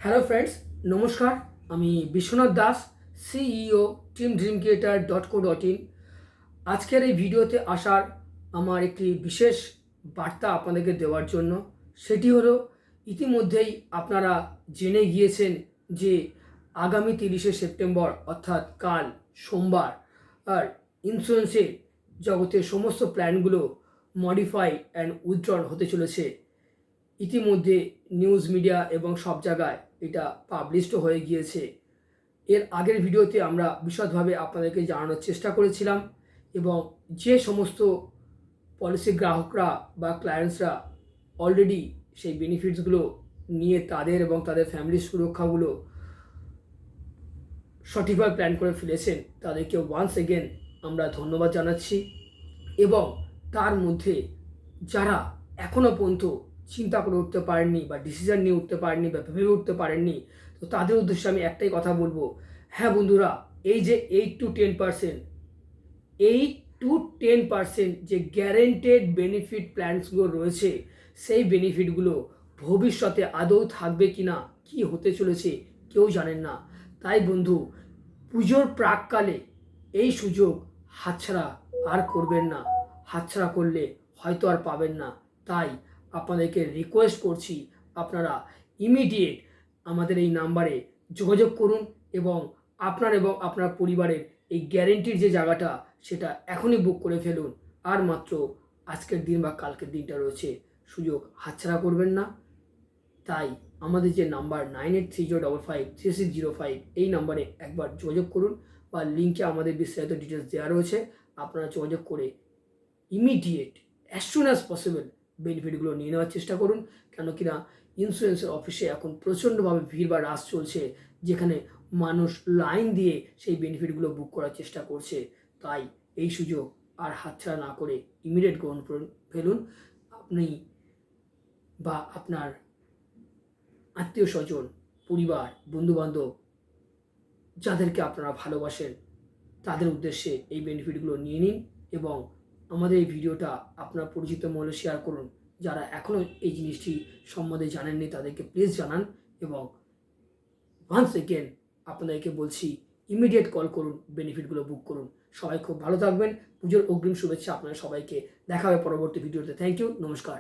Hello friends, নমস্কার। আমি Biswanath Das, CEO team dream creator. আজকের এই ভিডিওতে আসার আমার একটি বিশেষ বার্তা আপনাদেরকে দেওয়ার জন্য। সেটি হলো, ইতিমধ্যেই আপনারা জেনে গিয়েছেন যে আগামী 30শে সেপ্টেম্বর অর্থাৎ কাল সোমবার আর ইন্স্যুরেন্সের জগতের সমস্ত প্ল্যানগুলো মডিফাই অ্যান্ড উইথড্রল হতে চলেছে। ইতিমধ্যে নিউজ মিডিয়া এবং সব জায়গায় এটা পাবলিশড হয়ে গিয়েছে। এর আগের ভিডিওতে আমরা বিশদভাবে আপনাদেরকে জানানোর চেষ্টা করেছিলাম এবং যে সমস্ত পলিসি গ্রাহকরা বা ক্লায়েন্টসরা অলরেডি সেই বেনিফিটসগুলো নিয়ে তাদের এবং তাদের ফ্যামিলির সুরক্ষাগুলো সঠিকভাবে প্ল্যান করে ফেলেছেন, তাদেরকে ওয়ান্স এগেন আমরা ধন্যবাদ জানাচ্ছি। এবং তার মধ্যে যারা এখনও পর্যন্ত চিন্তা করে উঠতে পারেননি বা ডিসিশন নিয়ে উঠতে পারেননি বা ভেবে উঠতে পারেননি, তো তাদের উদ্দেশ্যে আমি একটাই কথা বলবো। হ্যাঁ বন্ধুরা, এই যে 8 to 10% যে গ্যারেন্টেড বেনিফিট প্ল্যানসগুলো রয়েছে, সেই বেনিফিটগুলো ভবিষ্যতে আদৌ থাকবে কি না, কী হতে চলেছে কেউ জানেন না। তাই বন্ধু, পুজোর প্রাককালে এই সুযোগ হাতছাড়া আর করবেন না। হাতছাড়া করলে হয়তো আর পাবেন না। তাই আপনাদেরকে রিকোয়েস্ট করছি, আপনারা ইমিডিয়েট আমাদের এই নাম্বারে যোগাযোগ করুন এবং আপনার পরিবারের এই গ্যারেন্টির যে জায়গাটা, সেটা এখনই বুক করে ফেলুন। আর মাত্র আজকের দিন বা কালকের দিনটা রয়েছে, সুযোগ হাতছাড়া করবেন না। তাই আমাদের যে নাম্বার 9830553605, এই নাম্বারে একবার যোগাযোগ করুন বা লিঙ্কে আমাদের বিস্তারিত ডিটেলস দেওয়া রয়েছে। আপনারা যোগাযোগ করে immediate as soon as possible বেনিফিটগুলো নিয়ে নেওয়ার চেষ্টা করুন। কেন কিনা ইন্স্যুরেন্সের অফিসে এখন প্রচণ্ডভাবে ভিড় বা রাশ চলছে, যেখানে মানুষ লাইন দিয়ে সেই বেনিফিটগুলো বুক করার চেষ্টা করছে। তাই এই সুযোগ আর হাতছাড়া না করে ইমিডিয়েট গ্রহণ করে ফেলুন। আপনি বা আপনার আত্মীয় স্বজন, পরিবার, বন্ধুবান্ধব, যাদেরকে আপনারা ভালোবাসেন, তাদের উদ্দেশ্যে এই বেনিফিটগুলো নিয়ে নিন এবং আমাদের এই ভিডিওটা আপনার পরিচিত মহলে শেয়ার করুন। যারা এখনও এই জিনিসটি সম্বন্ধে জানেননি, তাদেরকে প্লিজ জানান। এবং ওয়ান্স এগেন আপনাদেরকে বলছি, ইমিডিয়েট কল করুন, বেনিফিটগুলো বুক করুন। সবাই খুব ভালো থাকবেন। পুজোর অগ্রিম শুভেচ্ছা আপনাদের সবাইকে। দেখা হবে পরবর্তী ভিডিওতে। থ্যাংক ইউ, নমস্কার।